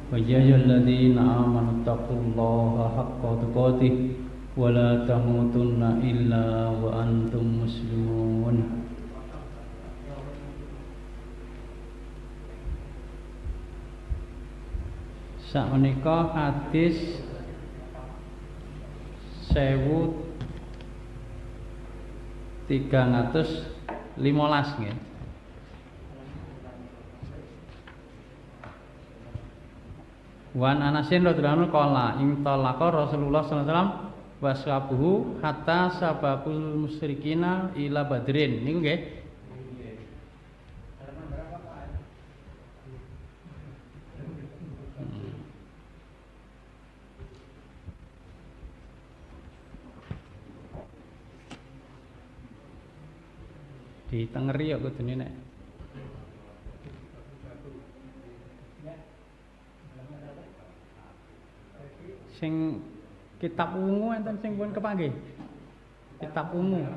ويا أيها الذين آمنوا اتقوا الله حق تقاته ولا تموتن إلا وأنتم مسلمون. Sakmenika hadis 1315 nggih. Wan Anasin radhiyallahu anhu qala intalaqa Rasulullah sallallahu alaihi wasallam washabuhu hatta sababul musyrikina ila badrin niku nggih. Di tengeri ya kudune nek sing kitab ungu enten sing pun kepanggih kitab ungu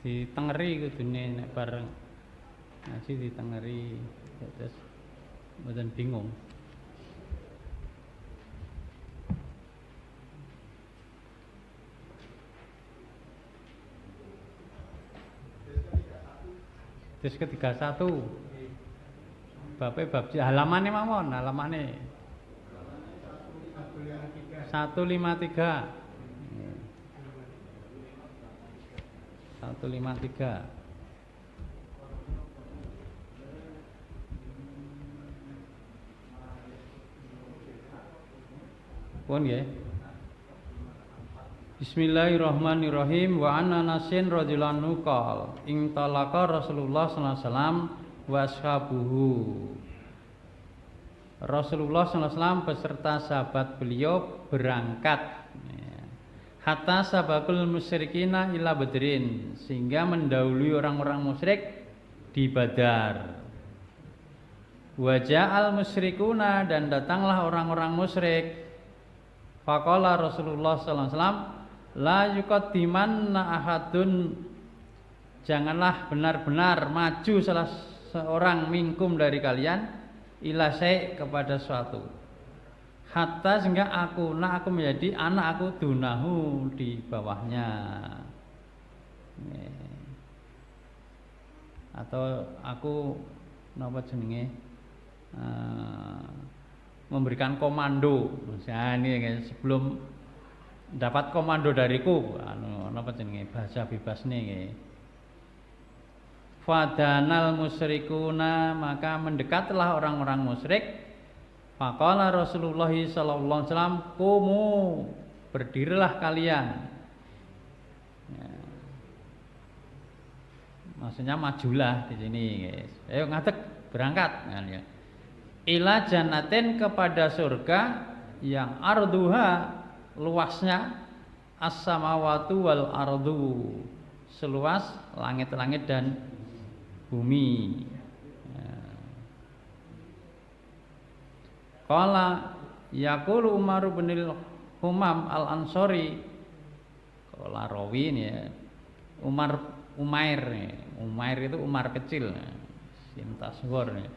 di tengeri kudune nek bareng ngaji di tengeri terus mboten bingung. Terus ketiga satu bab halamannya mawon halamannya 153 pun ya. Bismillahirrahmanirrahim. Wa an Anasin radhiyallahu anhu qala intalaqa Rasulullah sallallahu alaihi wasallam wa ashabuhu. Rasulullah sallallahu alaihi wasallam beserta sahabat beliau berangkat hatta sabaqul musyrikina ila badrin sehingga mendahului orang-orang musyrik di Badar. Wa ja'al musyrikuna dan datanglah orang-orang musyrik. Faqala Rasulullah sallallahu alaihi wasallam la yuqaddimanna ahadun janganlah benar-benar maju salah seorang minkum dari kalian ila syai' kepada suatu hatta sehingga aku menjadi anak aku dunahu di bawahnya atau aku napa jenenge memberikan komando. Nah, ini sebelum dapat komando dariku napa jenenge bahasa bebas niki. Fadanal musyrikuna maka mendekatlah orang-orang musyrik. Faqala Rasulullah sallallahu alaihi wasallam qumu berdirilah kalian. Ya. Maksudnya majulah di sini guys. Ayo ngadeg berangkat ya. Ila jannatin kepada surga yang arduha luasnya as-samawatu wal ardu seluas langit-langit dan bumi. Qala yaqulu Umar bin Humam al-Ansari qala rawi ini ya Umair itu Umar kecil sintasghor ya.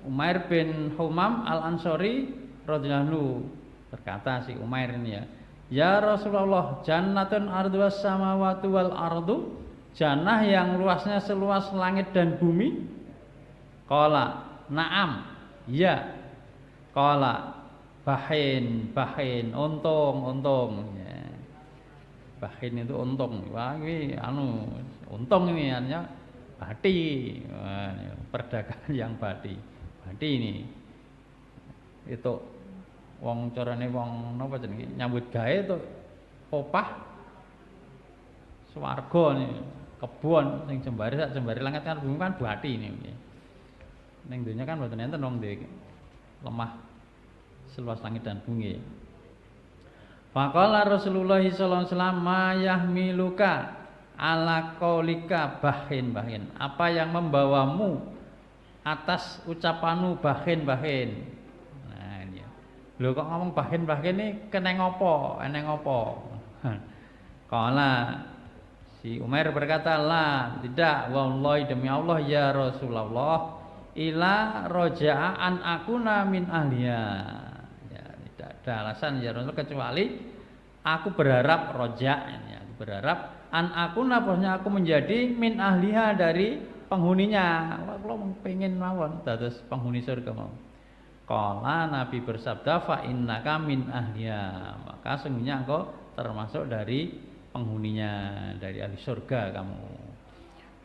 Umair bin Humam al-Ansari radhiyallahu anhu berkata si Umair ini ya Rasulullah jannatun arduwas samawati wal ardu jannah yang luasnya seluas langit dan bumi. Qala na'am ya. Qala bahin untung ya. Bahin itu untung. Wah ini untung ini artinya bati. Perdagangan yang bati ini itu wong carane wong napa jenenge nyambut gawe itu opah swarga nih kebon sing jembare sak jembare langit kan bumi kan bati ini ning donya kan mboten enten wong ndek lemah seluas langit dan bumi. Faqala Rasulullah sallallahu alaihi wasallam ma yahmiluka ala qaulika bahin apa yang membawamu atas ucapanmu bahin. Nah ini ya. Lho kok ngomong bahin-bahin ini kena ngopo, eneng ngopo? Qala si Umair berkata, "La, tidak, wallahi demi Allah ya Rasulullah, ila roja'a an akuna min ahliya." Ya, tidak ada alasan ya Rasul kecuali aku berharap roja, ya, aku berharap an akuna, bosnya aku menjadi min ahliha dari penghuninya. Wah, kalau pengen mawon dados penghuni surga mau. Qala Nabi bersabda fa innaka min ahliya, maka sungguhnya engkau termasuk dari penghuninya, dari ahli surga kamu.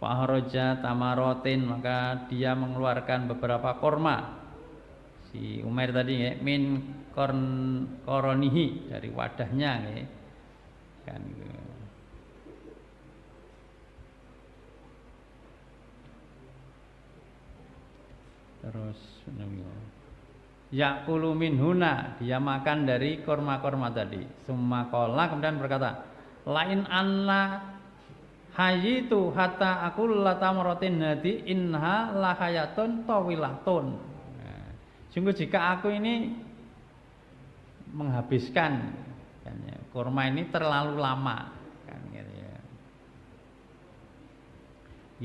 Fahroja tamarotin, maka dia mengeluarkan beberapa korma. Si Umair tadi ya, min koronihi, dari wadahnya ya. Kan terus yakulu minhuna, dia makan dari korma-korma tadi. Summa qala, kemudian berkata, lain anna hayitu hatta akul latamratin hadi inha lahayatun tawilatun. Nah, sungguh jika aku ini menghabiskan kan ya, korma ini terlalu lama kan gitu ya.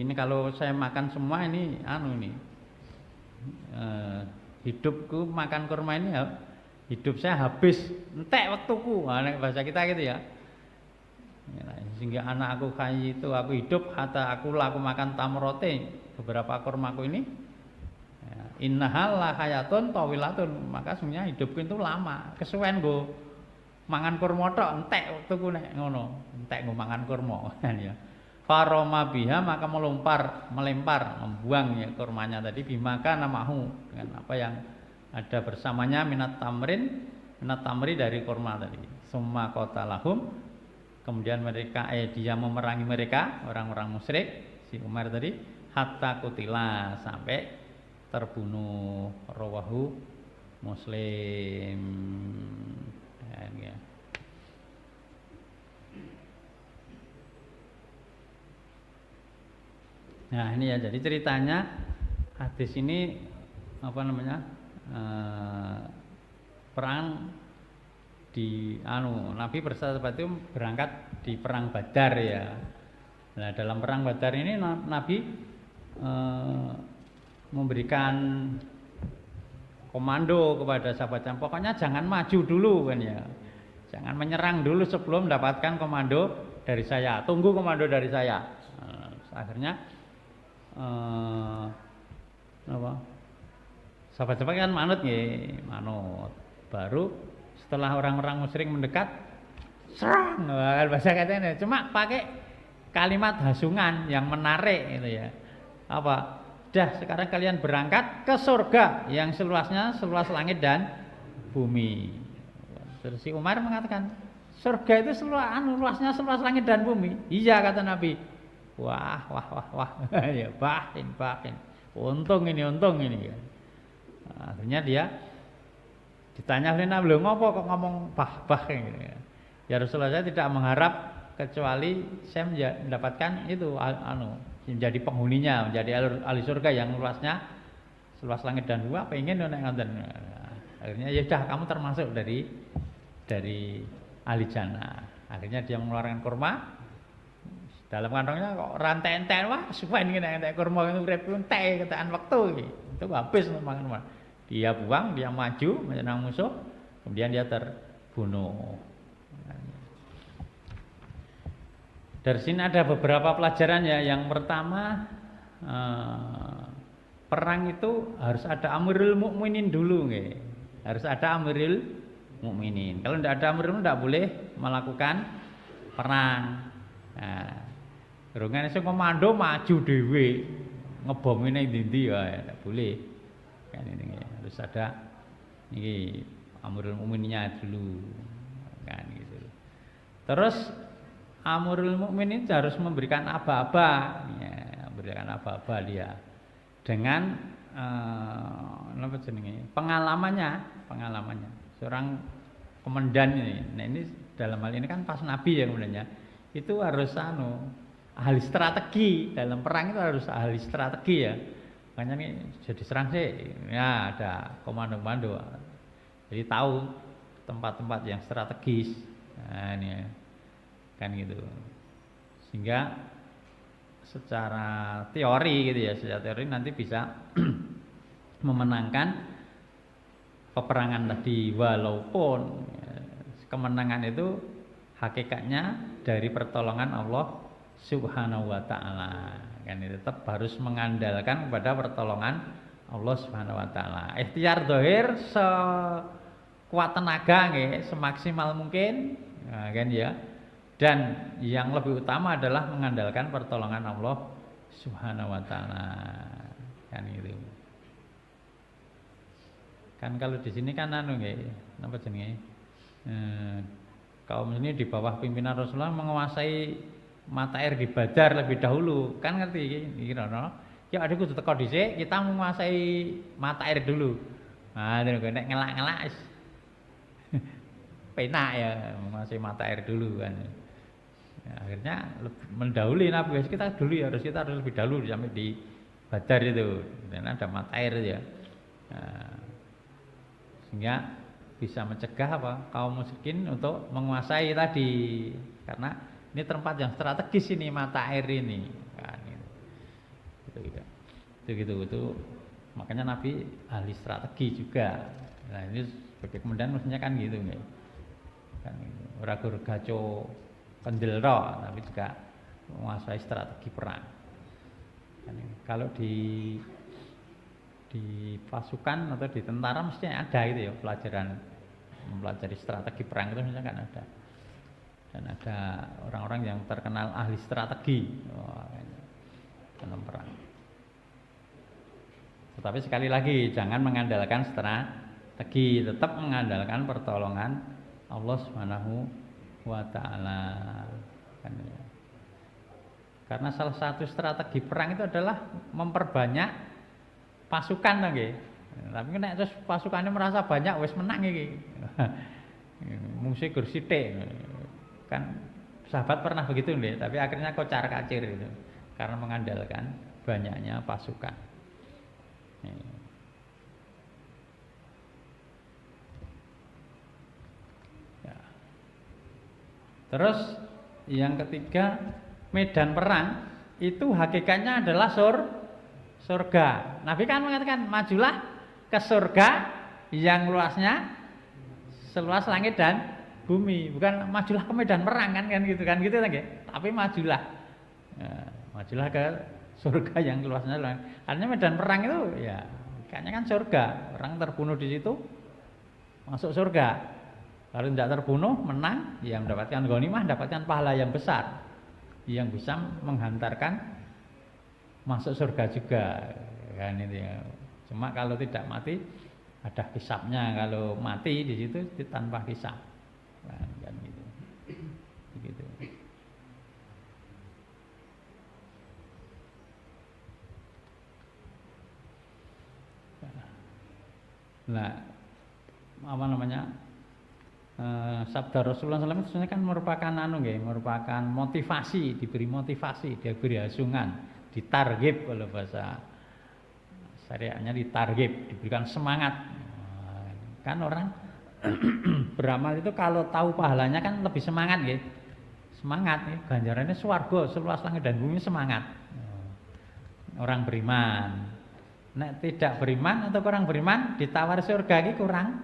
Ini kalau saya makan semua ini hidupku makan kurma ini ya, hidup saya habis entek waktuku, bahasa kita gitu ya. Sehingga anak aku kaya itu aku hidup hatta aku makan tamrote, beberapa kurmaku ini ya, innahal hayatun tawilatun, maka sebenarnya hidupku itu lama, kesuwen go mangan kurma tok entek waktuku nek ngono, entek go mangan kurma kan ya. Faroma biha, maka melempar, membuang ya kurmanya tadi, bimaka namahu, dengan apa yang ada bersamanya minat tamri dari kurma tadi. Summa qatalahum, kemudian mereka dia memerangi mereka orang-orang musyrik si Umar tadi, hatta kutila, sampai terbunuh. Rawahu Muslim. Ya. Nah ini ya, jadi ceritanya hadis ini apa namanya perang di Nabi bersahabat itu berangkat di perang Badar ya. Nah dalam perang Badar ini Nabi memberikan komando kepada sahabatnya, pokoknya jangan maju dulu kan ya, jangan menyerang dulu sebelum mendapatkan komando dari saya, tunggu komando dari saya. Akhirnya sahabat-sahabat kan manut. Baru setelah orang-orang musyrik mendekat, serang, bahasa katanya cuma pakai kalimat hasungan yang menarik itu ya. Apa? Dah sekarang kalian berangkat ke surga yang seluasnya seluas langit dan bumi. Terus si Umar mengatakan, surga itu luasnya seluas langit dan bumi. Iya, kata Nabi. Wah, ya bahin. Untung ini. Akhirnya dia ditanya oleh Nabi, ngopo kok ngomong bah gitu ya. Ya Rasulullah, saya tidak mengharap kecuali saya mendapatkan itu menjadi penghuninya, menjadi ahli surga yang luasnya seluas langit dan bumi. Pengen nek ngoten. Akhirnya ya udah, kamu termasuk dari ahli jannah. Akhirnya dia mengeluarkan kurma. Dalam kantongnya kok rantai enten, wah suwen iki nek entek kurma itu urip entek ketekan wektu iki. Itu habis makan. Dia buang, dia maju menyerang musuh, kemudian dia terbunuh. Dari sini ada beberapa pelajaran ya. Yang pertama, perang itu harus ada amirul mukminin dulu nggih. Harus ada amirul mukminin. Kalau tidak ada amirul tidak boleh melakukan perang. Nah, Rungane sing komando maju dhewe, ngebom ning ndi-ndi ya tidak boleh. Kan ini harus ada iki Amirul Mukminnya dulu. Kan gitu. Terus Amirul Mukminin harus memberikan aba-aba, ya, memberikan aba-aba dia dengan apa jenenge? Pengalamannya. Seorang komandan ini. Nah, ini dalam hal ini kan pas Nabi ya kemudiannya. Itu harus ahli strategi, dalam perang itu harus ahli strategi ya. Makanya nih jadi serang sih, ya ada komando-komando. Jadi tahu tempat-tempat yang strategis. Nah, ini ya. Kan gitu. Sehingga secara teori gitu ya, secara teori nanti bisa memenangkan peperangan tadi, walaupun kemenangan itu hakikatnya dari pertolongan Allah Subhanahu wa taala. Kan itu tetap harus mengandalkan kepada pertolongan Allah Subhanahu wa taala. Ikhtiar zahir sekuat tenaga nggih, semaksimal mungkin, nah, kan ya. Dan yang lebih utama adalah mengandalkan pertolongan Allah Subhanahu wa taala. Kan gitu. Kan kalau di sini kan anu nggih, napa jenenge? Kaum ini di bawah pimpinan Rasulullah menguasai mata air di Badar lebih dahulu. Kan ngerti iki kira-kira. Ya ada kudu teko dhisik, kita menguasai mata air dulu. Nah, nek ngelak-ngelak penak ya menguasai mata air dulu kan. Ya, akhirnya mendahului Nabi kita harus lebih dahulu sampai di Badar itu. Karena ada mata air ya. Nah, sehingga bisa mencegah kaum musyrikin untuk menguasai tadi, karena ini tempat yang strategis ini mata air ini kan itu makanya Nabi ahli strategi juga. Nah ini sebagai kemudian mestinya kan gitu nih kan ragur gaco pendelro, tapi juga menguasai strategi perang kan, kalau di pasukan atau di tentara mestinya ada gitu ya pelajaran mempelajari strategi perang itu misalnya kan ada, dan ada orang-orang yang terkenal ahli strategi dalam perang. Tetapi sekali lagi jangan mengandalkan strategi, tetap mengandalkan pertolongan Allah Subhanahu wa taala kan ya. Karena salah satu strategi perang itu adalah memperbanyak pasukan to nggih. Tapi nek terus pasukannya merasa banyak wis menang iki. Musuh gur sithik. Kan sahabat pernah begitu nggih, tapi akhirnya kocar-kacir itu karena mengandalkan banyaknya pasukan. Ya. Terus yang ketiga, medan perang itu hakikatnya adalah surga. Nabi kan mengatakan majulah ke surga yang luasnya seluas langit dan bumi, bukan majulah ke medan perang kan gitu kan tapi majulah majulah ke surga yang luasnya langit. Artinya medan perang itu ya kayaknya kan surga, orang terbunuh di situ masuk surga, kalau tidak terbunuh menang ya mendapatkan ghanimah, mendapatkan pahala yang besar yang bisa menghantarkan masuk surga juga kan itu ya. Cuma kalau tidak mati ada hisabnya, kalau mati di situ tanpa hisab kan gitu. Begitu. Nah, apa namanya? Sabda Rasulullah SAW itu sebenarnya kan merupakan merupakan motivasi, diberi motivasi, diberi hasungan, ditargib kalau bahasa syariatnya, ditargib, diberikan semangat. Kan orang beramal itu kalau tahu pahalanya kan lebih semangat gitu. Semangat nih, ganjarannya swarga seluas langit dan bumi, semangat. Orang beriman. Nek tidak beriman atau kurang beriman ditawar surga ini kurang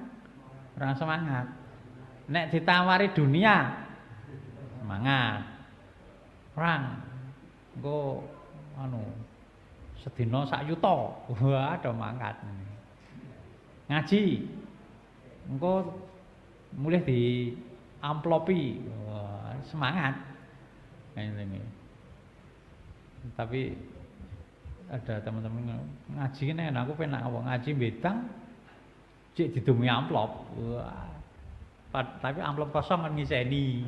semangat. Nek ditawari dunia semangat. Orang engko sedina sak yuta. Wah, ada mangkat. Ngaji engko mulih di amplopi. Wah, semangat. Ini. Tapi ada teman-teman ngaji ini aku penak ngaji bedang cek didumi amplop. Wah. Tapi amplop kosong kan ngiseni.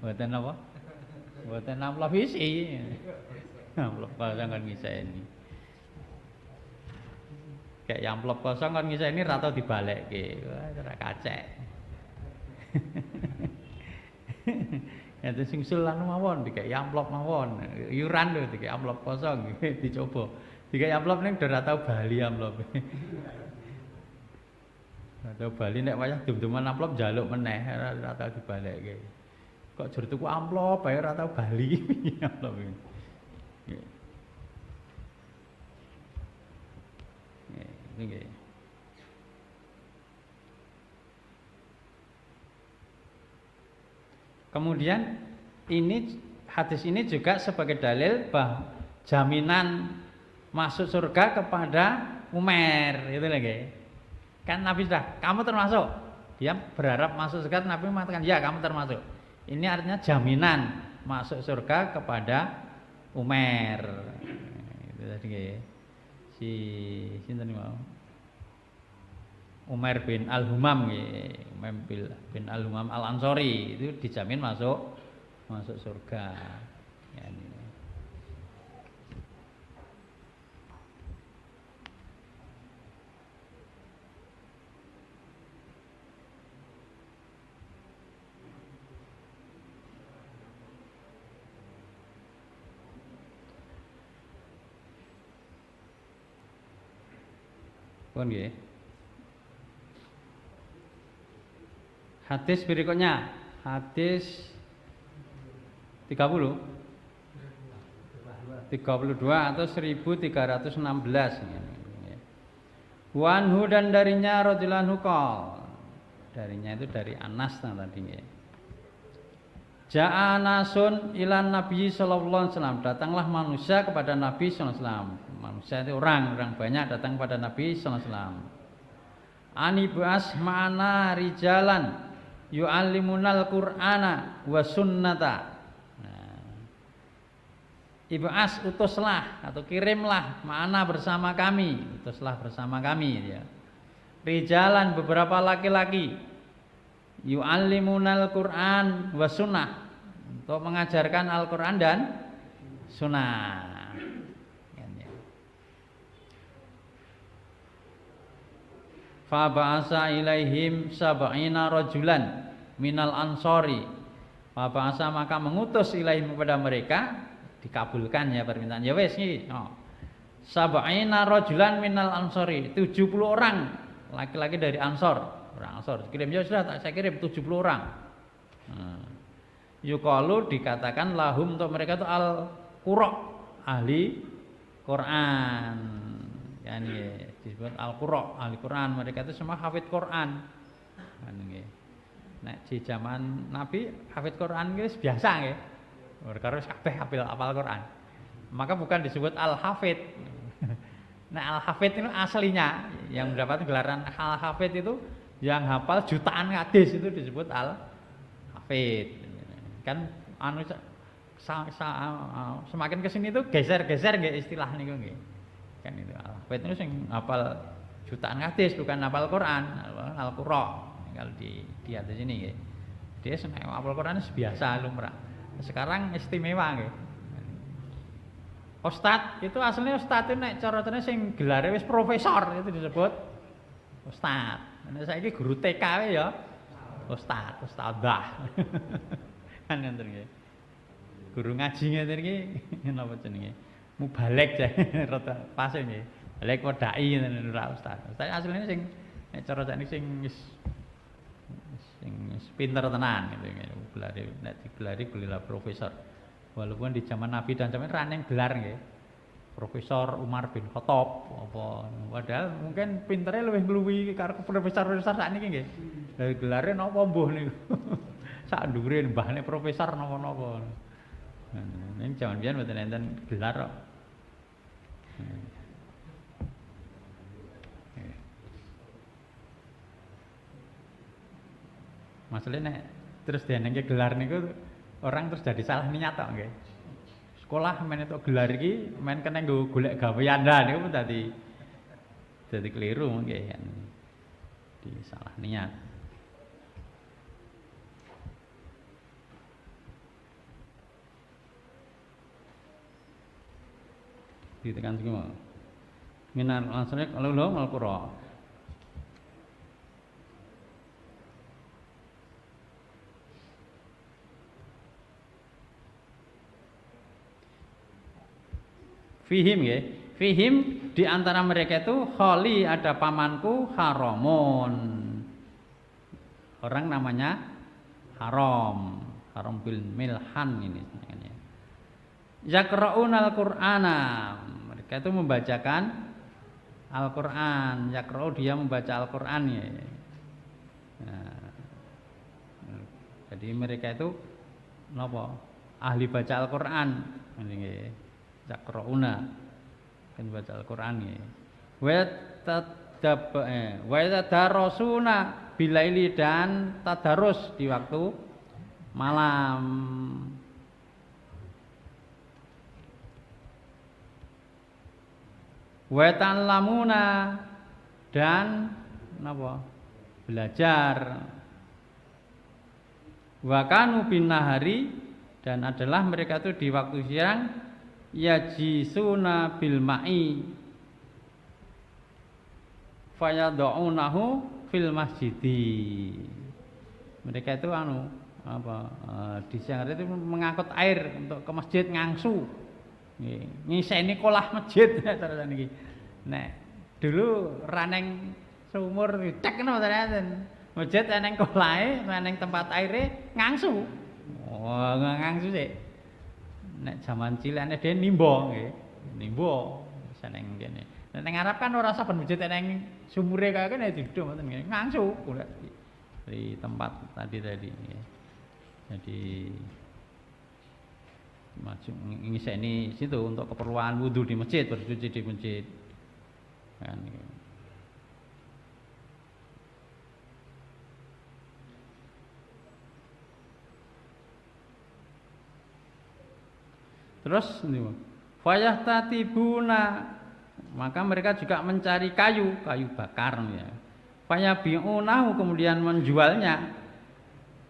Mboten apa? Mboten amplop isi. Amplop kosong kan ngiseni. Kayak amplop kosong kan ngiseni ra tau dibalekke. Wah, ora kacek. Ya terus sing sulan mawon dikai amplop mawon. Iuran lho dikai amplop kosong dicoba. Dikai amplop ning ora tau bali amplop. Atau Bali nek wayah dum-duman amplop njaluk meneh ora tau dibalekke. Kok jur tuku amplop bae ora tau bali amplop iki. Nggih. Kemudian hadis ini juga sebagai dalil bahwa jaminan masuk surga kepada Umair itu lagi. Kan Nabi sudah, kamu termasuk. Dia berharap masuk surga, Nabi mengatakan, ya kamu termasuk. Ini artinya jaminan masuk surga kepada Umair. Itu tadi si sinten mau Umair bin Al-Humam Umair bin Al-Humam Al-Ansori itu dijamin masuk surga. Ya, ini. Pun nggih. Hadis berikutnya, hadis 32 atau 1316. Wanhu dan darinya radhiyallahu anhu qol. Darinya itu dari Anas tadi nggih. Ja'a nasun ilan Nabi sallallahu alaihi wasallam. Datanglah manusia kepada Nabi sallallahu alaihi wasallam. Manusia itu orang banyak datang pada Nabi sallallahu alaihi wasallam. Anibas ma'ana rijalan yu'allimunal Qur'ana wa sunnata. Ibas utuslah atau kirimlah ma'ana bersama kami, utuslah bersama kami ya. Rijalan beberapa laki-laki yu'allimunal Qur'an wa sunnah untuk mengajarkan Al-Qur'an dan sunnah. Fa ba'asa ilaihim sab'ina rajulan minal ansori. Fa ba'asa maka mengutus ilaihim kepada mereka, dikabulkan ya permintaan. Ya wis iki. Sab'ina rajulan minal ansori, 70 orang laki-laki dari Ansor. Orang Ansor. Kirim ya sudah saya kirim 70 orang. Yuqalu dikatakan lahum untuk mereka itu al-qura, ahli Quran. Yani disebut al-qura, ahli Quran. Mereka itu semua hafid Quran. Nek di zaman Nabi hafid Quran itu biasa nggih. Karena kabeh hafal Quran. Maka bukan disebut al-hafid. Nah, al-hafid itu aslinya yang mendapat gelaran al-hafid itu yang hafal jutaan hadis itu disebut al-hafid. Kan anu semakin kesini itu geser-geser nggih istilah niku nggih. Kan itu al-hafid itu sing hafal jutaan hadis bukan hafal Quran, al-qura. Kalau di atas ini nggih. Dia seneng hafal Quran biasa lumrah. Sekarang istimewa nggih. Ustad itu aslinya ustad itu nek cara-carane sing gelare wis profesor itu disebut ustad. Nek saiki guru TK ya ustad, ustadzah. Kan ngoten nggih. Guru ngaji ngeten iki napa jenenge? Mubalek jae rada pas nggih. Balek kodai ngeten ora ustad. Ustad aslinya sing nek cara-carane sing wis pinter tenan gitu nggih. Gelare nek digelari gelar profesor. Walaupun di zaman Nabi dan zaman raneng gelar nggih. Profesor Umar bin Khattab apa padahal mungkin pintere luwih ngluwi karo profesor-profesor sakniki nggih. Lah gelare napa mbuh niku. Sak ndure mbahne profesor napa-napa. Ning jaman biyen mboten enten gelar kok. Masalahnya terus dianengke gelar niku orang terus jadi salah niat tok nggih. Sekolah men itu gelar iki men kena nggo golek gawean niku dadi keliru nggih. Di salah niat. Ditekan iki mau. Minar langsung kalau lho Al-Qur'an. Fihim ya, fihim di antara mereka itu kholi ada pamanku haramun. orang namanya haram, haram bil milhan ini. Yaqra'unal Qur'ana, mereka itu membacakan Al-Qur'an. Yaqra'u dia membaca Al-Qur'an ya. Nah, jadi mereka itu napa? Ahli baca Al-Qur'an. Nggih. Yaqra'una kan baca Al-Qur'an ya. Wa tadarusuna bilaili dan tadarus di waktu malam. Wa ta'allamuna dan napa? Belajar. Wa kanu bin nahari dan adalah mereka itu di waktu siang yajisuna bil ma'i fayad'unahu fil masjidi. Mereka itu di siang hari itu mengangkut air untuk ke masjid ngangsu. Ngiseni kolah masjid terus niki. Nek dulu raneng sumur cek ngono ternyata. Masjid eneng kolahe, eneng tempat aire ngangsu. Oh, ngangsu sih. Nek zaman cilikane dhewe nimba nggih. Nimba seneng kene. Nek ning Arab kan ora saben masjid eneng sumure kaya kene didhum ngoten nggih. Ngangsu golek di tempat tadi nggih. Jadi maju ngiseni situ untuk keperluan wudu di masjid, bersuci di masjid. Kan. Terus fayahtatibuna, maka mereka juga mencari kayu bakar ya. Fayabi'unahu, kemudian menjualnya.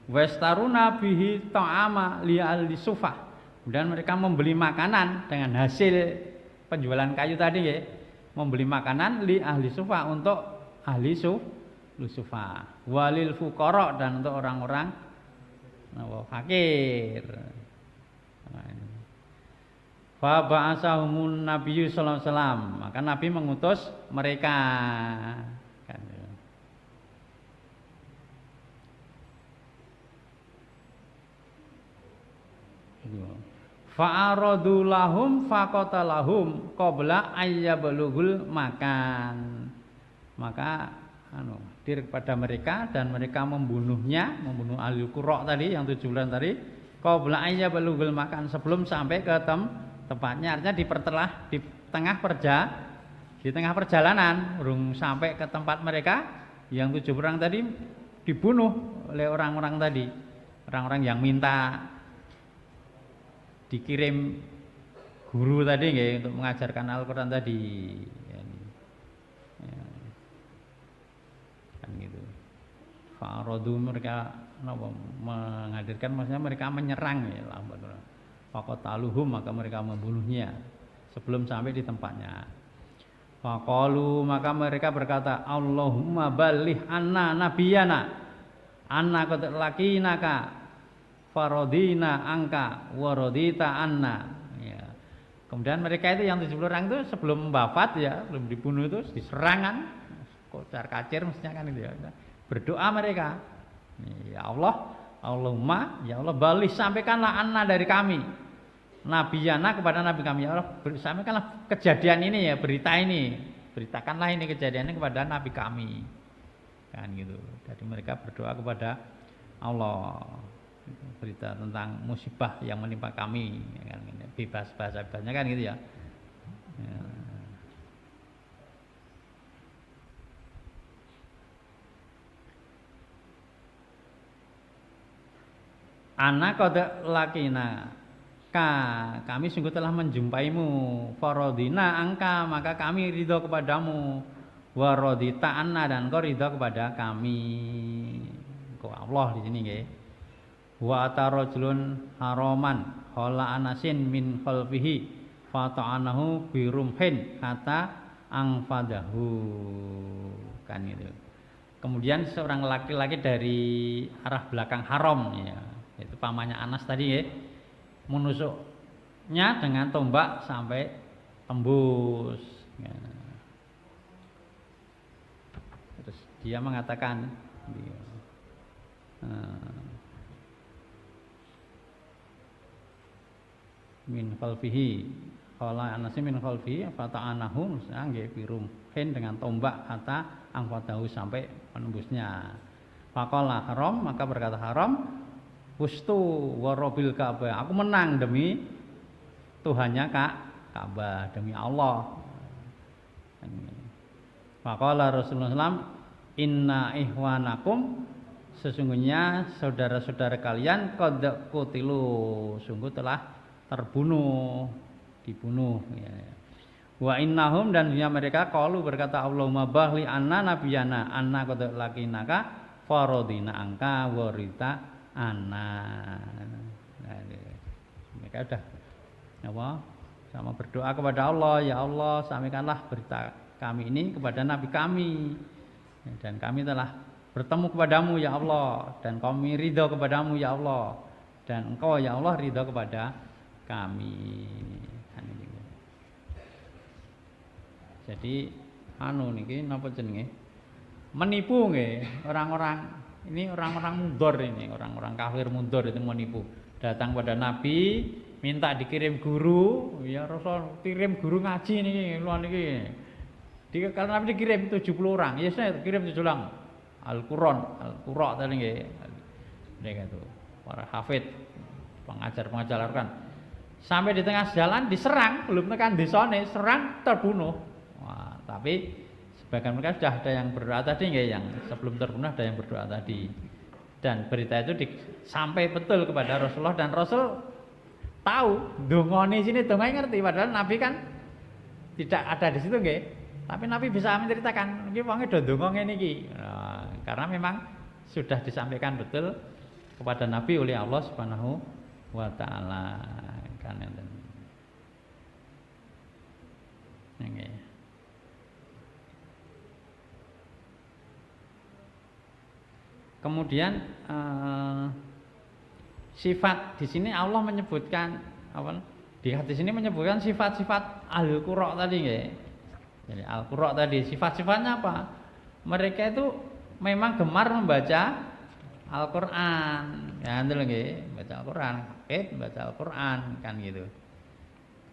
Wastaruna bihi ta'ama li ahli sufah. Kemudian mereka membeli makanan dengan hasil penjualan kayu tadi ya. Membeli makanan li ahli sufah untuk ahli sufah. Walil fuqara dan untuk orang-orang fakir. Fa ba'asahumun nabiyyu sallallahu alaihi wasallam, maka Nabi mengutus mereka kan. Fa'aradu lahum faqatalahum qabla ayyabalughul makan. Maka dir kepada mereka dan mereka membunuh ahli Qura tadi yang 7 bulan tadi qabla ayyabalughul makan, sebelum sampai ke tempatnya, artinya di tengah perjalanan belum sampai ke tempat mereka, yang 7 orang tadi dibunuh oleh orang-orang tadi, orang-orang yang minta dikirim guru tadi nggih untuk mengajarkan Al-Qur'an tadi. Ya, kan gitu. Fa'aradu, mereka menghadirkan, maksudnya mereka menyerang ya. Faqataluhum, maka mereka membunuhnya sebelum sampai di tempatnya. Faqalu, maka mereka berkata, Allahumma balligh anna nabiyana anna qad lakinaka faradina angka waradita anna ya. Kemudian mereka itu yang 70 orang itu sebelum wafat ya, belum dibunuh itu diserangan kocar kacir mestinya kan itu ya. Berdoa mereka, ya Allah, Allahumma, ya Allah, balih sampaikanlah anna dari kami nabiyana kepada nabi kami, ya Allah, sampaikanlah kejadian ini ya, beritakanlah ini kejadian ini kepada nabi kami kan gitu. Jadi mereka berdoa kepada Allah, berita tentang musibah yang menimpa kami kan, bebas bahasa bebasnya kan gitu ya. Anak qad lakina kami sungguh telah menjumpaimu, faradina angka, maka kami ridho kepadamu, waradita anna, dan kau ridho kepada kami. Kau Allah di sini nggih. Wa atarajulun haraman khala anasin min khalfihi fata'anahu birumhin hatta angfadahu kan itu. Kemudian seorang laki-laki dari arah belakang haram ya, itu pamannya Anas tadi ya, menusuknya dengan tombak sampai tembus ya. Terus dia mengatakan Min khalfihi qala Anas min khalfihi fata'anahu nggih pirum hen dengan tombak hatta angfatahu sampai menembusnya. Faqala haram, maka berkata haram, wustu warabil Ka'bah, aku menang demi Tuhannya Ka'bah, demi Allah. Faqala Rasulullah SAW, inna ihwanakum, sesungguhnya saudara-saudara kalian qad qutilu, sungguh telah dibunuh ya. Wa innahum, dan mereka qalu berkata Allahumma bahli anna nabiyana anna qad lakinaka faradina angka warita anna. Nah, mereka udah apa? Sama berdoa kepada Allah, ya Allah sampaikanlah berita kami ini kepada nabi kami, dan kami telah bertemu kepadamu ya Allah, dan kami ridha kepadamu ya Allah, dan engkau ya Allah ridha kepada kami. Jadi niki napa jenenge? Menipu nggih orang-orang ini, orang-orang mundur ini, orang-orang kafir mundur itu menipu. Datang pada Nabi minta dikirim guru, ya Rasul kirim guru ngaji niki luan niki. Kalau Nabi dikirim 70 orang, ya saya kirim 70 orang. Al-Qur'an tadi nggih. Mereka itu para hafid, pengajar-pengajar Al-Qur'an. Sampai di tengah jalan diserang, belum tekan desane, serang terbunuh. Wah, tapi sebagian mereka sudah ada yang berdoa tadi nggih, yang sebelum terbunuh ada yang berdoa tadi. Dan berita itu sampai betul kepada Rasulullah, dan Rasul tahu dongane sini dongane ngerti, padahal Nabi kan tidak ada di situ nggih. Tapi Nabi bisa menceritakan iki wonge do ndonga ngene iki. Nah, karena memang sudah disampaikan betul kepada Nabi oleh Allah Subhanahu wa taala. Kan enten. Nggih. Kemudian sifat di sini Allah menyebutkan apa? Di hadis ini menyebutkan sifat-sifat Al-Qur'an tadi nggih. Jadi Al-Qur'an tadi sifat-sifatnya apa? Mereka itu memang gemar membaca Al-Qur'an. Ya itu nggih, baca Al-Qur'an, hafid baca Al-Qur'an kan gitu.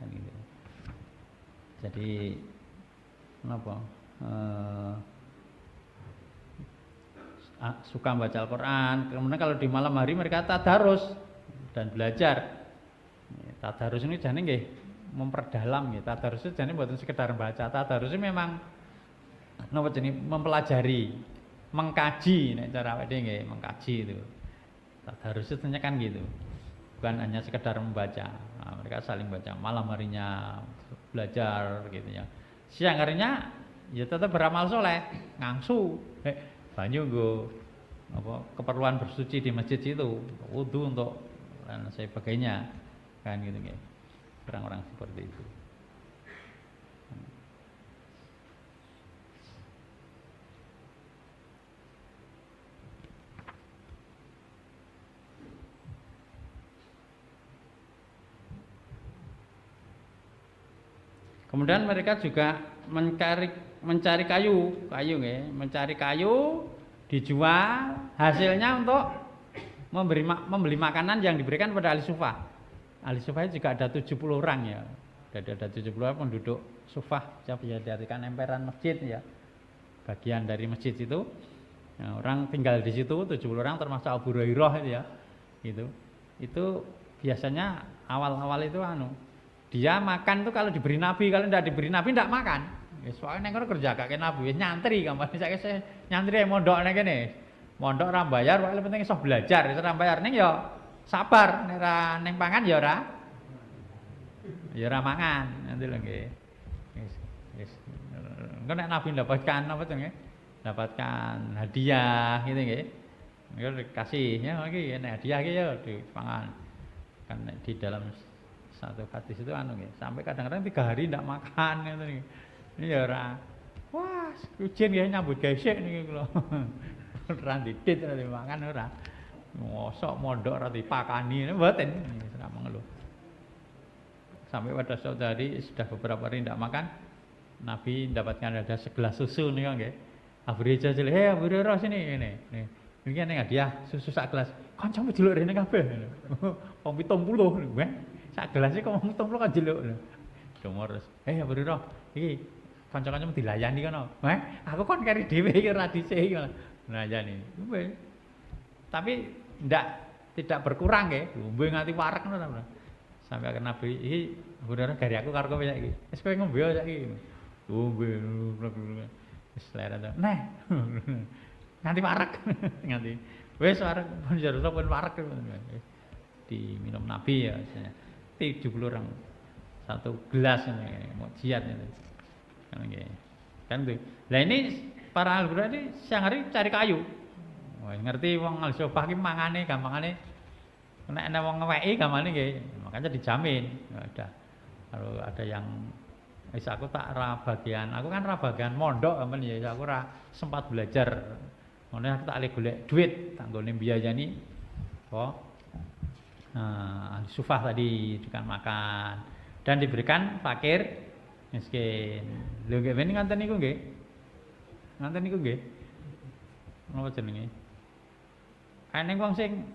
Kan gitu. Jadi kenapa? Suka membaca Al-Qur'an. Kemudian kalau di malam hari mereka tadarus dan belajar. Tadarus ini jane nggih memperdalam nggih. Tadarus itu jane mboten sekedar baca. Tadarus itu memang napa jenenge mempelajari, mengkaji nek cara awake nggih, mengkaji itu. Tadarus itu kan gitu. Bukan hanya sekedar membaca. Nah, mereka saling baca, malam harinya belajar gitu ya. Siang harinya ya tetap beramal soleh, ngangsu, banyu nggo apa keperluan bersuci di masjid itu, wudu untuk dan sebagainya. Kan gitu nggih. Orang-orang seperti itu. Kemudian mereka juga mencari kayu nggih, mencari kayu dijual, hasilnya untuk membeli makanan yang diberikan pada ahli sufah. Ahli sufah juga ada 70 orang ya. Ada 70 orang penduduk sufah, yang bisa diartikan emperan masjid ya. Bagian dari masjid itu. Nah, orang tinggal di situ 70 orang termasuk Abu Hurairah itu ya. Itu biasanya awal-awal itu dia makan tuh kalau diberi Nabi, kalau tidak diberi Nabi tidak makan. Ya soalnya neng kerja kakek Nabi, nyantri gambar saya nyantri mondok neng kene. Mondok ora bayar, wae penting iso belajar, iso ora bayar ning ya sabar, nek ora ning pangan ya ora mangan. Nanti lho nggih. Wis. Engko nek Nabi mendapatkan apa jenenge? Dapatkan hadiah gitu nggih. Niku dikasih ya iki nek hadiah iki ya dipangan. Kan di dalam satu hadis itu nggih, sampai kadang-kadang 3 hari ndak makan ngoten nggih. Ini ya ora. Wah, ujian nggih nyambut gawe sik niki kula. Ora didit ora dimangan ora. Mosok mondok ora dipakani mboten ora mengeluh. Sampai pada suatu hari sudah beberapa hari tidak makan, Nabi mendapatkan ada segelas susu nih nggih. Abu Hurairah cilik, Abu Hurairah sini ini. Iki ning hadiah susu sak gelas. Kancamu delok rene kabeh. Wong 70 weh. Sak gelas iki kok wong 70 kan delok. Cuma terus, ya Bro, iki kanca-kancamu dilayani kono. Aku kon kari dhewe iki ora dhisik iki. Dilayani. Weh. Tapi tidak berkurang nggih. Ngombe nganti wareg ngono ta, Bro. Sampai akhir Nabi, iki bener gari aku karo kowe saiki. Wis kowe ngombe saiki. Ngombe. Wis leren to. Neh. Nganti wareg. Nganti. Wis wareg panjenengan sapa wareg diminum Nabi ya. 70 orang. Satu gelas ini mukjizat itu. Kan nggih. Kan itu. Lah ini para ahli ini siang hari cari kayu. Wah, ngerti wong al-sofah ki mangane gampangane nek ana wong ngeweki gampangane nggih. Makanya dijamin. Ada. Kalau ada yang wis aku tak ra bagian, aku kan ra bagian mondok amen ya, aku ra sempat belajar. Ngono aku tak golek duit tak nggone mbiayani apa? Sufah tadi dikasih makan dan diberikan fakir miskin. Lho nggih ben nganten niku nggih. Nganten niku nggih. Napa jenenge? Ana wong sing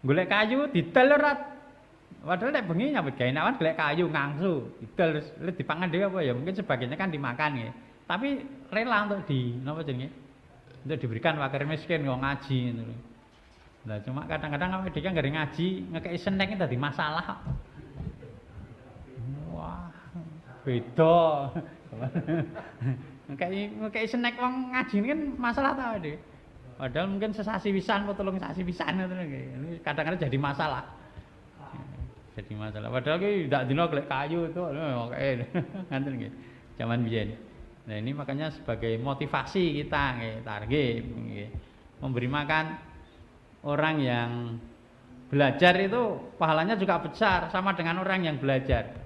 golek kayu didel ora. Padahal nek bengi nyambut gawe nawan golek kayu ngangsu, didel terus dipangan dhewe apa ya mungkin sebagiannya kan dimakan nggih. Tapi rela untuk napa jenenge? Untuk diberikan fakir miskin kok ngaji ngono. Lah cuma kadang-kadang awake dhewe nggare ngaji ngekeki snack dadi masalah. Wah, beda. Ngekeki snack wong ngaji ini kan masalah ta awake. Padahal mungkin sesasi pisan atau telung sasi pisan ngono nggih. Kadang-kadang jadi masalah. Jadi masalah. Padahal ki ndak dina golek kayu itu kayaknya ngoten nggih. Zaman biyen. Nah, ini makanya sebagai motivasi kita nggih, target nggih. Memberi makan orang yang belajar itu pahalanya juga besar sama dengan orang yang belajar.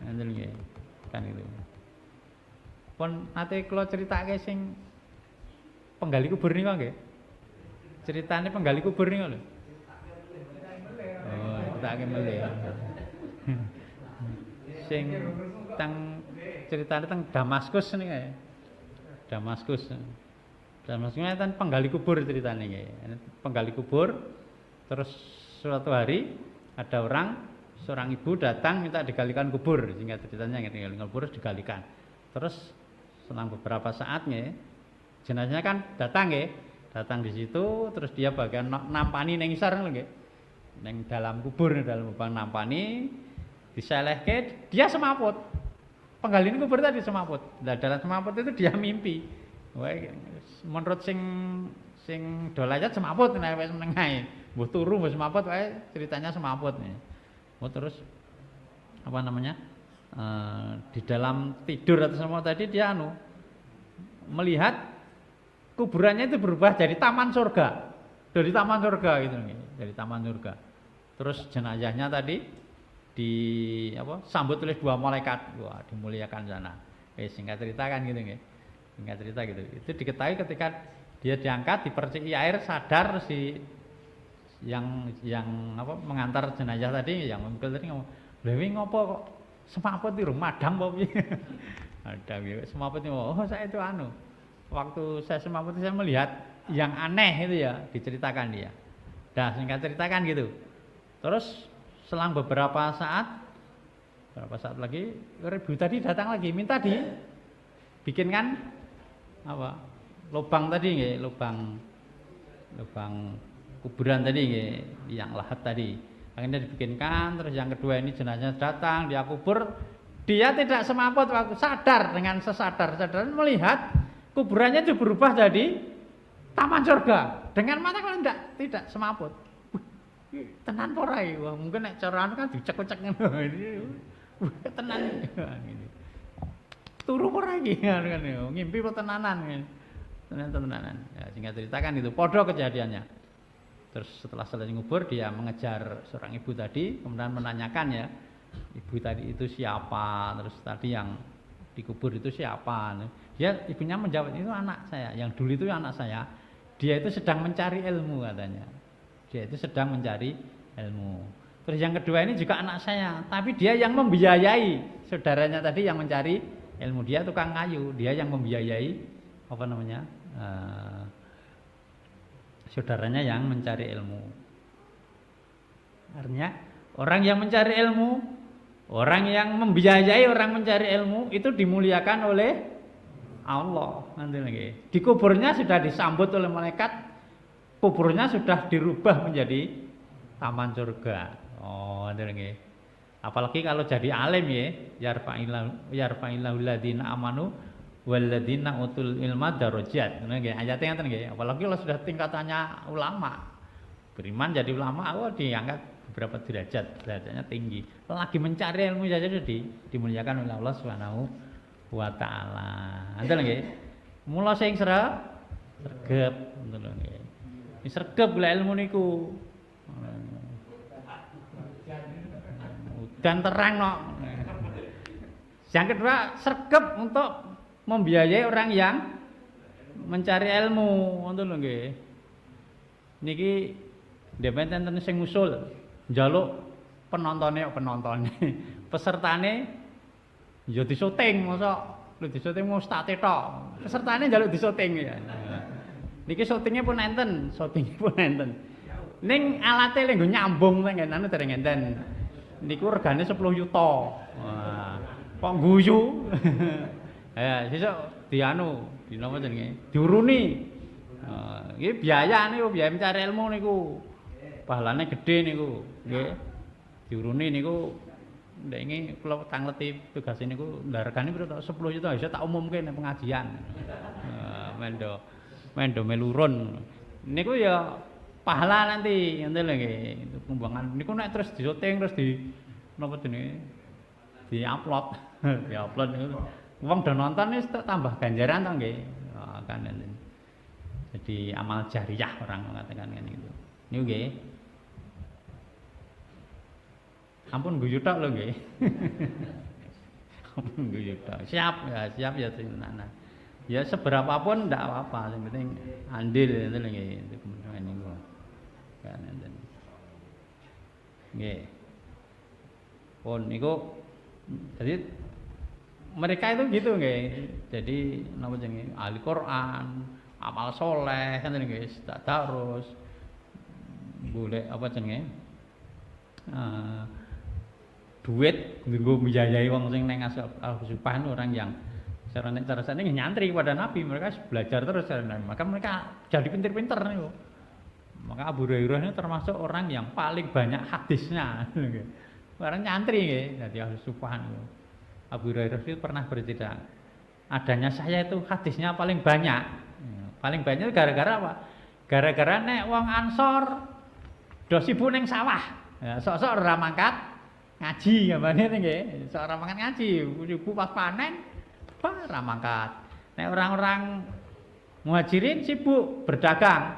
Ngoten nggih. Kan itu. Pun nate kula critake sing penggali kubur niku nggih. Ceritane penggali kubur niku lho. Oh, critake melih. Sing teng ceritane teng Damaskus niku ya. Damaskus. Damaskusnya kan penggali kubur ceritane nggih. Penggali kubur terus suatu hari ada seorang ibu datang minta digalikan kubur, sehingga ceritanya ngene kubur digalikan. Terus selang beberapa saat nggih jenazahnya kan datang nggih. Datang di situ terus dia bagian nampani ning isor nggih. Ning dalam kubur dalam lubang nampani diselehke dia semaput. Penggali kubur tadi semaput. Nah, dalam semaput itu dia mimpi. Wah, menurut sing dolayat semaput nek wis menengae. Mbuh turu mbuh semaput wae ceritanya semaput nih. Oh, terus apa namanya? Di dalam tidur atau semua tadi dia melihat kuburannya itu berubah jadi taman surga. Dari taman surga gitu nih, dari taman surga. Terus jenazahnya tadi sambut oleh 2 malaikat. Wah, dimuliakan sana. Singkat cerita kan gitu nggih. Singkat cerita gitu. Itu diketahui ketika dia diangkat diperciki air sadar si yang mengantar jenazah tadi yang memikul tadi ngomong, "Lha wingi ngopo kok semaput di rumah madang apa piye?" Ada ya semaput saya itu waktu saya semaput saya melihat yang aneh itu ya diceritakan dia. Dah singkat ceritakan gitu. Terus selang beberapa saat lagi ibu tadi datang lagi minta dibikinkan lubang tadi nggih, lubang kuburan tadi nggih, yang lahat tadi. Akhirnya dibikinkan, terus yang kedua ini jenazahnya datang, dia kubur. Dia tidak semaput waktu sadar dengan sesadar-sadar melihat kuburannya itu berubah jadi taman surga. Dengan mata kalau tidak semaput. Tenan ora iki. Wah, mungkin nek cara kan dicek-cek ngono. Tenan ngene. Turu ora iki kan ngimpi apa tenanan. Tenanan. Ya, singkat ceritakan itu padha kejadiannya. Terus setelah selesai ngubur dia mengejar seorang ibu tadi, kemudian menanyakan ya, ibu tadi itu siapa? Terus tadi yang dikubur itu siapa? Dia ibunya menjawab, itu anak saya, yang dulu itu anak saya. Dia itu sedang mencari ilmu katanya. Dia itu sedang mencari ilmu. Terus yang kedua ini juga anak saya, tapi dia yang membiayai saudaranya tadi yang mencari ilmu. Dia tukang kayu, dia yang membiayai saudaranya yang mencari ilmu. Artinya orang yang mencari ilmu, orang yang membiayai orang mencari ilmu itu dimuliakan oleh Allah. Nanti lagi di kuburnya sudah disambut oleh malaikat, kuburnya sudah dirubah menjadi taman surga. Oh, nanti lagi. Apalagi kalau jadi alim ya, yarfa'illahu alladziina amanu walladzina utul ilma darajat. Nggih, ayatnya ngoten nggih. Apalagi kalau sudah tingkatannya ulama. Beriman jadi ulama, diangkat beberapa derajatnya tinggi. Lagi mencari ilmu saja dimuliakan oleh Allah Subhanahu wa taala. Ngoten nggih. Mula sing sregep ngoten nggih. Wis sregep golek ilmu niku. Dan terang no. Yang kedua, sregep untuk membiayai orang yang mencari ilmu, ngoten lho nggih. Niki dhewe enten sing ngusul njaluk penontonnya. Pesertane ya disyuting, mosok lho disyuting mung state tok. Pesertane njaluk disyuting ya. Niki syutingnya pun enten. Ning alate lho nggo nyambung teng ngene dereng enten. Niku regane 10 yuta. Wah, kok guyu. Ya, sesuk dinapa jenenge? Diuruni. Iki biaya niku, biaya mencari ilmu niku. Pahalane gedhe niku, nggih. Diuruni niku ndek iki kula tangleti tugas niku ndaregane pira 10 juta iso tak umumke ning pengajian. Mendo melurun. Niku ya pahala nanti ngoten lho nggih. Pembuangan niku nek terus di-syuting terus napa jenenge? Di-upload. Di-upload niku. Wong do nonton wis tambah ganjaran to nggih. Kan jadi amal jariyah orang mengatakan ngene gitu. Niku nggih. Ampun guyu tok lho nggih. Ampun guyu tok. Siap ya tenan. Ya seberapapun ndak apa-apa, yang penting andil ngoten nggih. Kemudian niku. Kan enten. Nggih. Pun niku jadi mereka itu gitu nggih. Jadi napa jenenge? Ahli Quran, amal soleh ngoten nggih, tadarus. Golek apa jenenge? Duit nggo mbiayai wong sing ning Al-Husufan orang yang cara rasane nyantri kepada Nabi, mereka belajar terus maka mereka jadi pinter-pinter niku. Maka Abu Hurairah ini termasuk orang yang paling banyak hadisnya. Orang nyantri nggih, dadi Al-Husufan niku. Abu Hurairah itu pernah bercerita, adanya saya itu hadisnya paling banyak. Paling banyak gara-gara apa? Gara-gara nek wong Ansor do sibuk ning sawah. Ya, sok-sok ora mangkat ngaji gamane nggih. Sok ora mangkat ngaji, ibu pas panen ora mangkat. Nek orang-orang Muhajirin sibuk berdagang.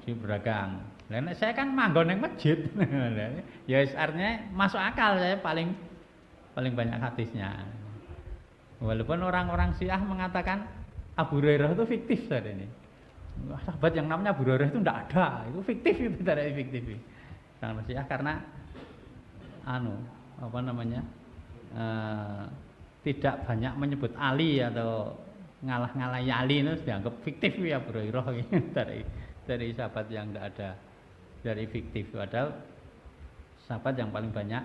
Sibuk berdagang. Lah nek saya kan manggon ning masjid. Ya artinya masuk akal saya paling banyak hadisnya. Walaupun orang-orang Syiah mengatakan Abu Hurairah itu fiktif tadi ini. Sahabat yang namanya Abu Hurairah itu tidak ada, itu fiktif itu tadi fiktif. Orang Syiah karena tidak banyak menyebut Ali atau ngalah-ngalahi Ali itu dianggap fiktif ya Abu Hurairah dari sahabat yang tidak ada dari fiktif. Padahal sahabat yang paling banyak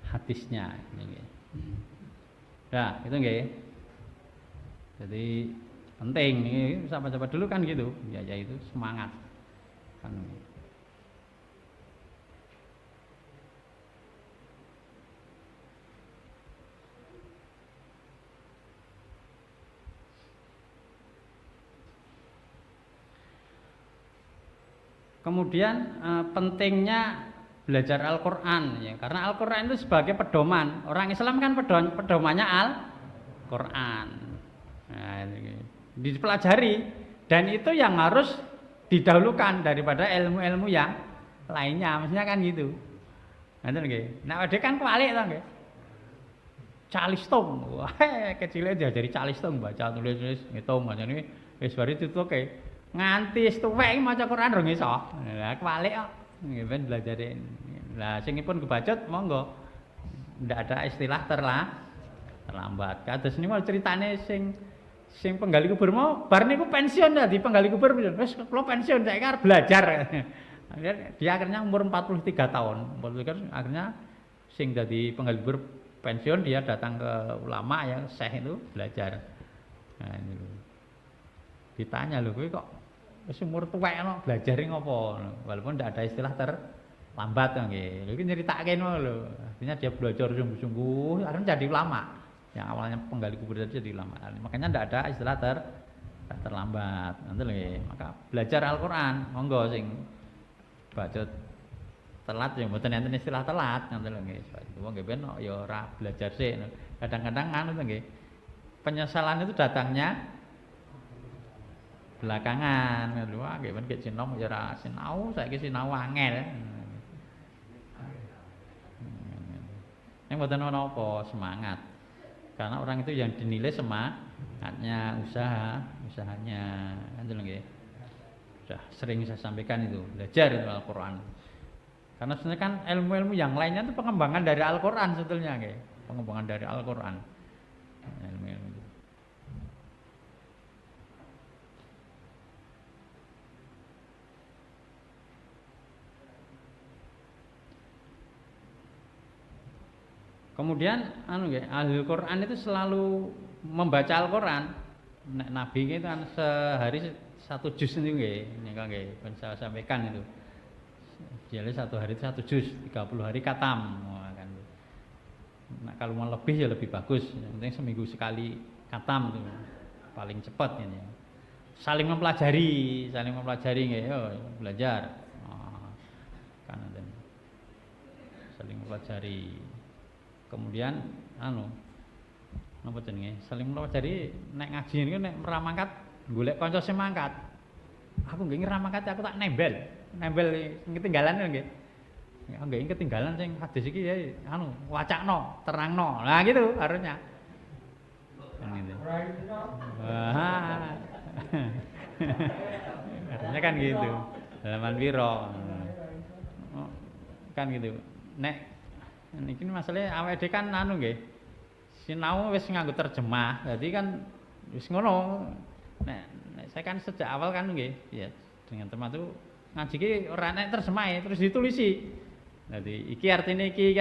hadisnya. Nah, itu nggih. Jadi penting nih sahabat-sahabat dulu kan gitu. Ya itu semangat. Kan. Kemudian pentingnya belajar Al-Quran ya, karena Al-Quran itu sebagai pedoman. Orang Islam kan pedomannya Al-Quran. Nah, dipelajari dan itu yang harus didahulukan daripada ilmu-ilmu yang lainnya, maksudnya kan gitu. Ngoten nggih. Nah, kan kebalik to nggih. Calistung. Wah, kecilnya diajari calistung, baca tulis ngitung macam ini wis bari ditutuke. Nganti wis tuwek maca Quran rong iso. Lah kebalik kok. Nggih ben belajarin. Lah singipun kebacut monggo. Ndak ada istilah terlambat. Kados niku ceritane sing sing penggali kubur mau bar niku pensiun dadi penggali kubur wis kula pensiun saiki arep belajar. Dia akhirnya umur 43 tahun. Akhirnya sing dadi penggali kubur pensiun dia datang ke ulama ya syekh itu belajar. Nah, ini ditanya lho kowe kok wis umur tuwek no belajare ngopo? Walaupun tidak ada istilah terlambat nggih. Lho iki nyeritake ngono lho. Artinya dia belajar sungguh-sungguh akhirnya jadi ulama. Yang awalnya penggali kubur jadi ulama. Makanya tidak ada istilah terlambat. Nanti lagi maka belajar Al-Qur'an monggo sing baca telat ya mboten enten istilah telat nanti lagi. Wong nggih ben ya ora belajar sih. Kadang-kadang anu nggih. Penyesalan itu datangnya belakangan. Lho nggih ben gek sinau ya ora sinau saiki sinau angel. Yang mboten ana apa semangat. Karena orang itu yang dinilai semangatnya, usahanya, itu nggih. Sudah sering saya sampaikan itu, belajar itu Al-Qur'an. Karena sebenarnya kan ilmu-ilmu yang lainnya itu pengembangan dari Al-Qur'an sebetulnya nggih. Pengembangan dari Al-Qur'an. Ilmu-ilmu itu. Kemudian ahli Quran itu selalu membaca Al-Qur'an. Nek Nabi itu kan sehari 1 juz itu nggih, nika nggih saya sampaikan itu. Jadi 1 hari itu 1 juz, 30 hari khatam. Kan. Nah, kalau mau lebih ya lebih bagus. Yang penting seminggu sekali khatam itu paling cepat ini. Saling mempelajari nggih, yo belajar. Kan saling mempelajari. Kemudian napa jenenge? Saling mempelajari nek ngaji niku nek ora mangkat golek kanca sing mangkat. Aku nggih ora mangkat aku tak nembel sing ketinggalan nggih. Ya nggih ketinggalan sing hadis iki ya wacakno, terangno. Nah gitu harusnya. Gitu. Harusnya kan gitu. Halaman piro? Kan gitu. Nek niki masalahnya awake dhewe kan nggih. Sinau wis nganggo terjemah. Jadi kan wis ngono. Nek saya kan sejak awal kan nggih, ya dengan teman itu ngaji ki ora nek terjemah terus ditulisi. Jadi iki artine iki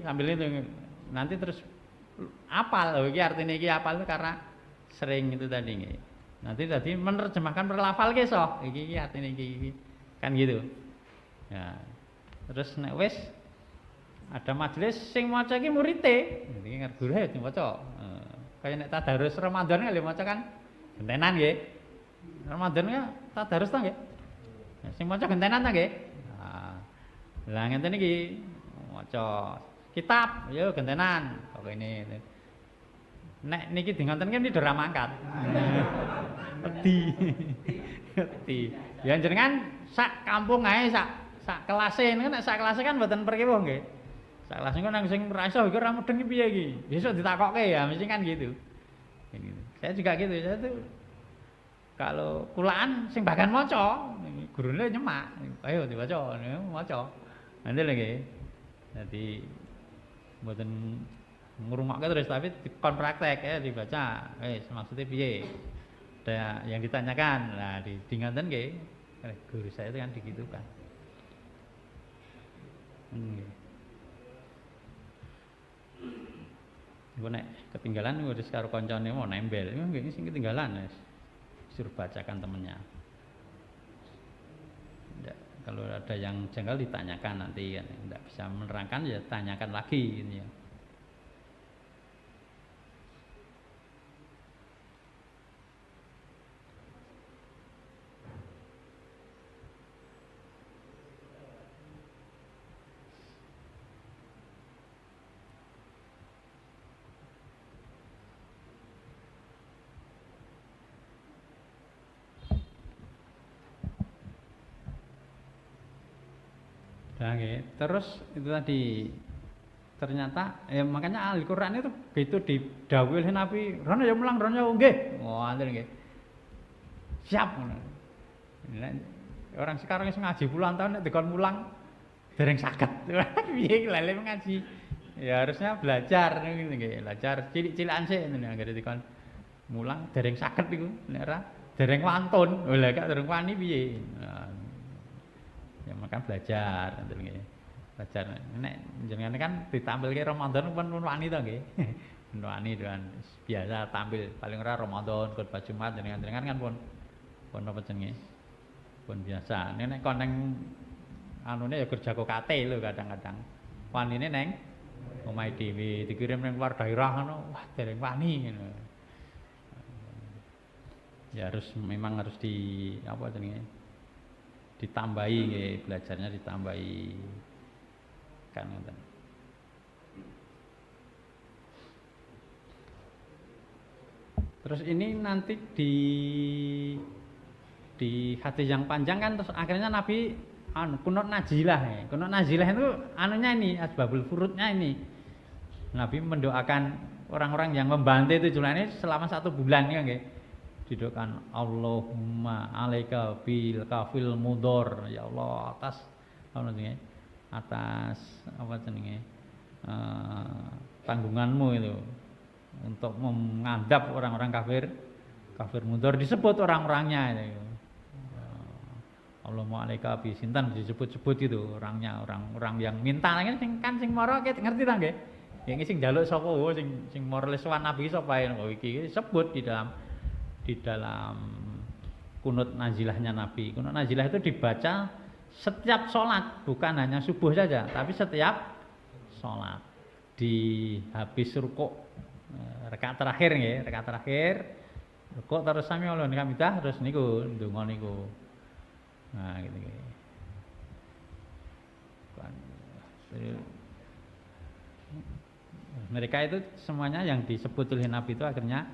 sambil itu nanti terus apal iki artine iki apal itu karena sering itu tadi nggih. Nanti tadi menerjemahkan per lafal ki iso. Iki artine iki kan gitu. Ya. Terus nek wis ada majelis sing maca iki murite. Iki ngerti guru sing maca. Kaya nek tadarus Ramadan lho maca kan gentenan nggih. Ramadan ya tadarus ta nggih. Sing maca gentenan ta nggih. Lah ngenten iki maca kitab ya gentenan kok ini. Nek niki dingonten kan ora mangkat. Wedi. Ya jenengan sak kampung ae sak kelase nek sak kelase kan mboten perkewuh nggih. Sak kelas niku nang sing ora iso iki ora mudeng piye iki. Besok ditakokke ya mesti kan gitu. Gitu. Saya juga gitu. Saya tuh kalau kulaan sing bagian maca, gurune nyemak. Ayo diwaca, maca. Nanti lagi. Jadi mboten ngrumakke terus tapi dikon praktek ya dibaca. Maksudnya piye? Ada yang ditanyakan. Nah, dinganten nggih. Guru saya itu kan digitukan. Iku nek ketinggalan wis karo kancane mau nembel. Nggih sing ketinggalan wis suruh bacakan temennya. Kalau ada yang janggal ditanyakan nanti kan. Tidak bisa menerangkan ya tanyakan lagi gitu ya. Nah, terus itu tadi ternyata ya makanya Al-Qur'an itu begitu didhawuhi oleh Nabi, rono ya mulang, rono ya nggih. Wah, nggih. Siap ngono. Orang sekarang wis ngaji puluhan tahun nek dikon mulang dereng saged. Piye lele ngaji. Ya harusnya belajar ngene nggih, belajar cilik-cilikan sik ngene anggere dikon Mulang dereng saged iku, nek ora dereng wantun. Lha gak dereng wani piye? Ya makan belajar ngoten nggih. Belajar nek jenengan kan ditampilke Ramadan pun wani to nggih. Wani dengan biasa tampil paling ora Ramadan khotbah Jumat jenengan kan pun apa jenenge? Pun biasa. Nek kon nang anune ya kerja kok kate lho kadang-kadang. Wanine neng omahe dhewe dikirim nang luar daerah ngono, wah dereng wani ngono. Ya memang harus apa jenenge? Ditambahi nggih, belajarnya ditambahi kan ngoten. Terus ini nanti di hadis yang panjang kan terus akhirnya Nabi kunut nazilah ya. Kunut nazilah itu anunya ini asbabul furudnya ini. Nabi mendoakan orang-orang yang membantai 7 bulan ini selama 1 bulan ya nggih. Didoakan Allahumma alaika bil kafil mudor, ya Allah atas apa jenenge? Atas apa jenenge? Tanggunganmu itu untuk mengadab orang-orang kafir mudor disebut orang-orangnya itu. Allahumma alaika bi sintan disebut-sebut itu orangnya, orang-orang yang minta kan sing mara ngerti ta nggih? Yang sing njaluk sapa sing mara sowan Nabi sapa iki disebut di dalam kunut nazilahnya Nabi. Kunut nazilah itu dibaca setiap sholat, bukan hanya subuh saja, tapi setiap sholat. Di habis rukuk rakaat terakhir nggih, rakaat terakhir rukuk terus sami Allahu liman hamidah terus niku ndonga niku. Nah, gitu. Mereka itu semuanya yang disebut oleh Nabi itu akhirnya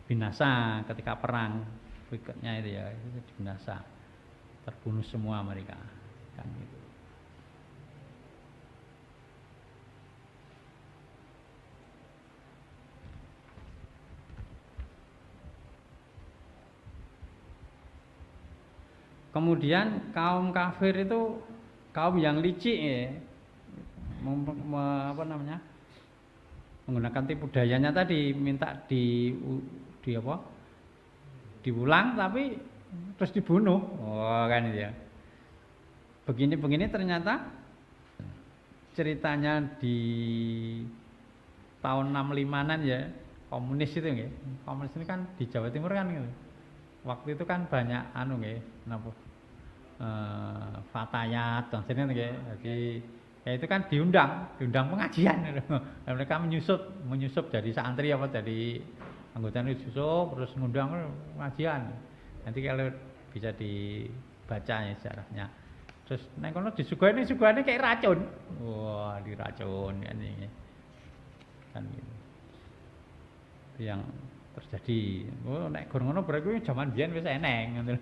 binasa ketika perang berikutnya itu ya, itu binasa. Terbunuh semua mereka kan gitu. Kemudian kaum kafir itu kaum yang licik ya. Apa namanya? Menggunakan tipu dayanya tadi, minta diulang tapi terus dibunuh. Oh kan itu ya. Begini ternyata ceritanya di tahun 65-an ya, komunis itu nggih. Komunis ini kan di Jawa Timur kan gitu. Waktu itu kan banyak nggih, napa? Fatayat dan sebagainya nggih. Jadi ya itu kan diundang pengajian. Mereka menyusup dari santri apa dari anggotanya disusup terus ngundang pengajian. Nanti kalau bisa dibaca ya sejarahnya. Terus nek kono disuguhane kayak racun. Wah, diracun ini. Kan gitu. Itu yang terjadi. Oh, nek gur ngono berarti zaman biyen wis eneng ngono.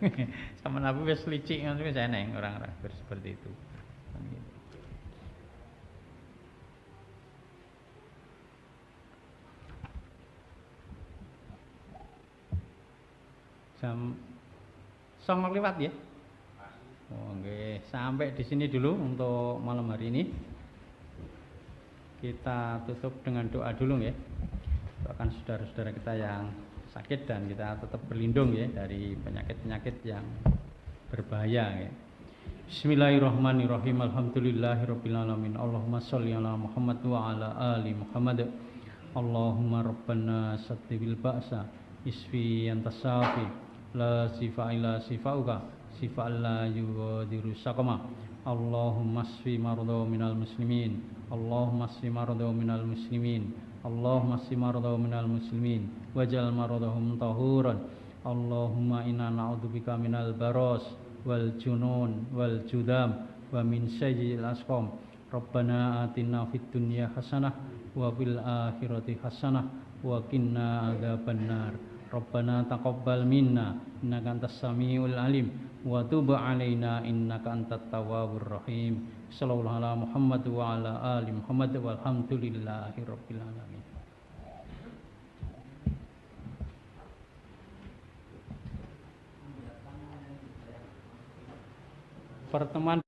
Zaman Nabi wis licik ngono wis eneng orang-orang seperti itu. Kan gitu. Jam 09.00 lewat ya. Oke, sampai di sini dulu untuk malam hari ini. Kita tutup dengan doa dulu ya. Doakan saudara-saudara kita yang sakit dan kita tetap berlindung ya dari penyakit-penyakit yang berbahaya ya. Bismillahirrahmanirrahim. Alhamdulillahirabbil alamin. Allahumma sholli ala Muhammad wa ala ali Muhammad. Allahumma rabbana saddibil ba'sa isfi antasafi la sifa illa sifauka sifa la yughadiru saqama. Allahumma asfi marada minal muslimin. Allahumma asfi marada minal muslimin. Allahumma asfi marada minal muslimin waj'al maradahum tahuran. Allahumma inna na'udzubika minal baras wal junun wal judam wa min sayyi'il asqam. Rabbana atina fid dunya hasanah wa fil akhirati hasanah wa qina adzabannar. Rabbana taqabbal minna innaka antas samiul alim wa tub alaina innaka antat tawwabur rahim. Sallallahu ala Muhammad wa ala ali Muhammad walhamdulillahirabbil alamin. Pertemuan